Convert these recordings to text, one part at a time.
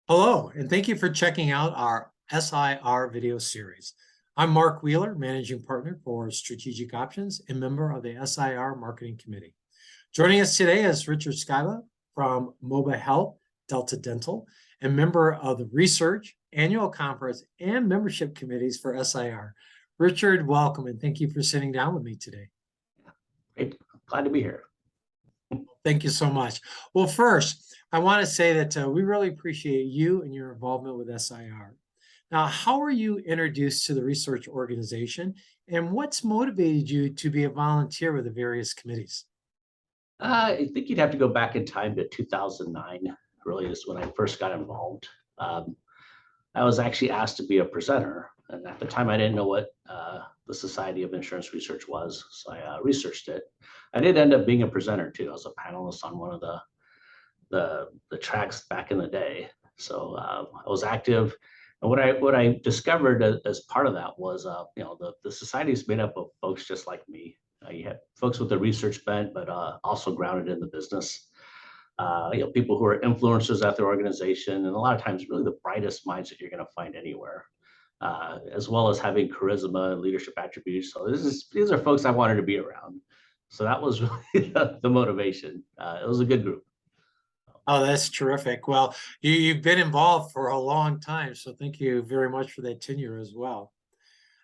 Hello, and thank you for checking out our SIR video series. I'm Mark Wheeler, Managing Partner for Strategic Options and member of the SIR Marketing Committee. Joining us today is Richard Skyba from Mobile Health Delta Dental and member of the Research, Annual Conference, and Membership Committees for SIR. Richard, welcome, and thank you for sitting down with me today. Great. Glad to be here. Thank you so much. Well, first, I want to say that we really appreciate you and your involvement with SIR. Now, how were you introduced to the research organization, and what's motivated you to be a volunteer with the various committees? I think you'd have to go back in time to 2009, really is when I first got involved. I was actually asked to be a presenter, and at the time I didn't know what the Society of Insurance Research was, so I researched it. I did end up being a presenter too. I was a panelist on one of the tracks back in the day. So I was active, and what I discovered as part of that was, the society is made up of folks just like me. You have folks with a research bent, but also grounded in the business. People who are influencers at their organization, and a lot of times really the brightest minds that you're going to find anywhere, as well as having charisma and leadership attributes. So these are folks I wanted to be around. So that was really the motivation. It was a good group. Oh, that's terrific. Well, you've been involved for a long time, so thank you very much for that tenure as well.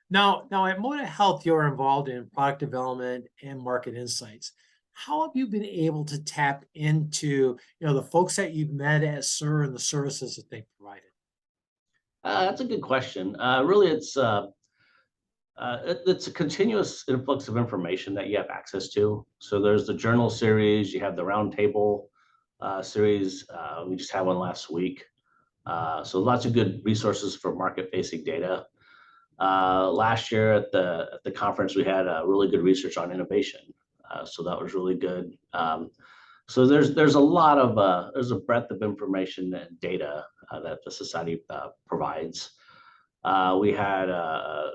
Now at Moda Health, you're involved in product development and market insights. How have you been able to tap into, the folks that you've met at SIR and the services that they provided? That's a good question. Really, it's a continuous influx of information that you have access to. So there's the journal series, you have the roundtable series. We just had one last week. So lots of good resources for market-facing data. Last year at the conference, we had really good research on innovation. So that was really good. So there's a lot of there's a breadth of information and data that the society provides. We had a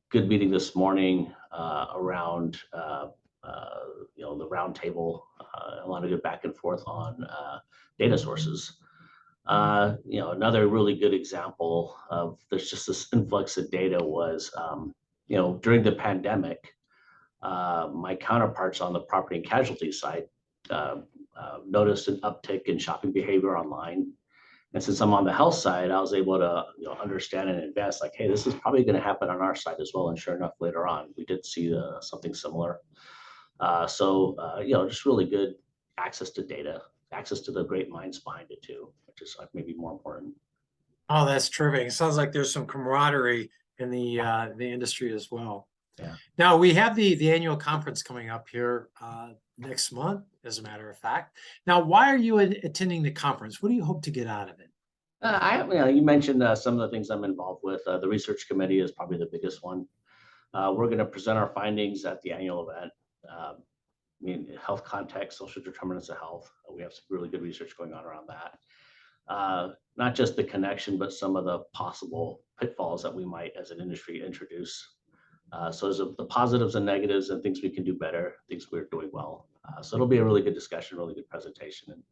good meeting this morning around the roundtable. A lot of good back and forth on data sources. Another really good example of there's just this influx of data was, during the pandemic, my counterparts on the property and casualty side noticed an uptick in shopping behavior online. And since I'm on the health side, I was able to understand in advance, like, hey, this is probably going to happen on our side as well. And sure enough, later on, we did see something similar. Just really good access to data, access to the great minds behind it too, which is like maybe more important. Oh, that's terrific. It sounds like there's some camaraderie in the industry as well. Yeah. Now we have the annual conference coming up here next month, as a matter of fact. Now, why are you attending the conference? What do you hope to get out of it? You mentioned some of the things I'm involved with. The research committee is probably the biggest one. We're going to present our findings at the annual event. Health context, social determinants of health. We have some really good research going on around that. Not just the connection, but some of the possible pitfalls that we might, as an industry, introduce. So there's the positives and negatives and things we can do better, things we're doing well. So it'll be a really good discussion, really good presentation, and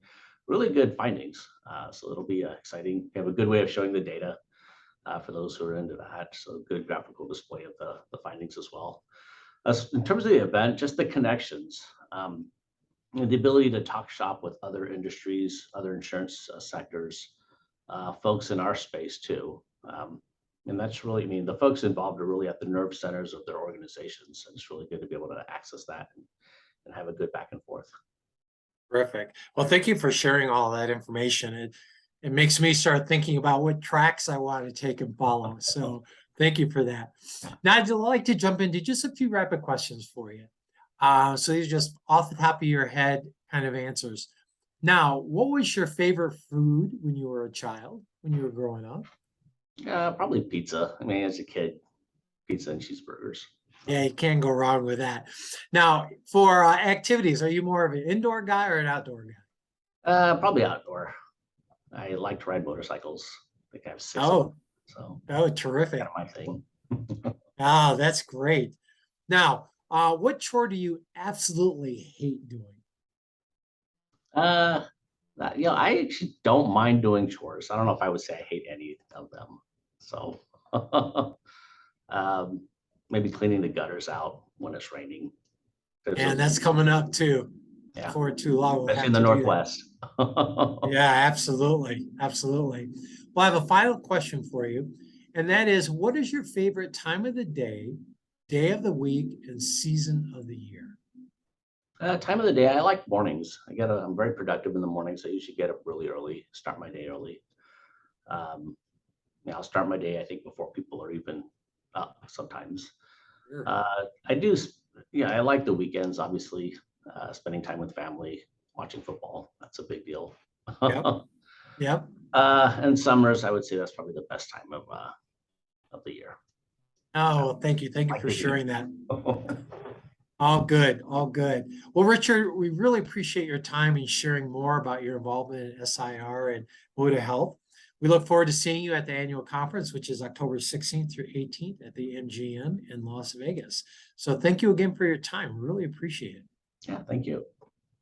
really good findings. So it'll be exciting. We have a good way of showing the data for those who are into that. So good graphical display of the findings as well. In terms of the event, just the connections, the ability to talk shop with other industries, other insurance sectors, folks in our space too. And that's really, the folks involved are really at the nerve centers of their organizations. And it's really good to be able to access that and have a good back and forth. Terrific. Well, thank you for sharing all that information. It makes me start thinking about what tracks I want to take and follow. So thank you for that. Now, I'd like to jump into just a few rapid questions for you. So these are just off the top of your head kind of answers. Now, what was your favorite food when you were a child, when you were growing up? Probably pizza. As a kid, pizza and cheeseburgers. Yeah, you can't go wrong with that. Now, for activities, are you more of an indoor guy or an outdoor guy? Probably outdoor. I like to ride motorcycles. I think I have 6 Oh, of them, oh, terrific. kind of my thing. Oh, that's great. Now, what chore do you absolutely hate doing? I actually don't mind doing chores. I don't know if I would say I hate any of them. So um, maybe cleaning the gutters out when it's raining. And that's coming up too. Yeah, Before too long, we'll especially have in the to do that. Northwest. Yeah, absolutely. Absolutely. Well, I have a final question for you, and that is, what is your favorite time of the day of the week, and season of the year? Time of the day, I like mornings. I'm very productive in the mornings. I usually get up really early, start my day early. Um, I'll start my day, I think, before people are even up sometimes. Sure. I do, I like the weekends, obviously, spending time with family, watching football. That's a big deal. Yep. Yep. And summers, I would say that's probably the best time of the year. Oh, thank you. Thank you Like for the heat. sharing that. All good. All good. Well, Richard, we really appreciate your time and sharing more about your involvement in SIR and Buddha Health. We look forward to seeing you at the annual conference, which is October 16th through 18th at the MGM in Las Vegas. So thank you again for your time. Really appreciate it. Yeah, thank you.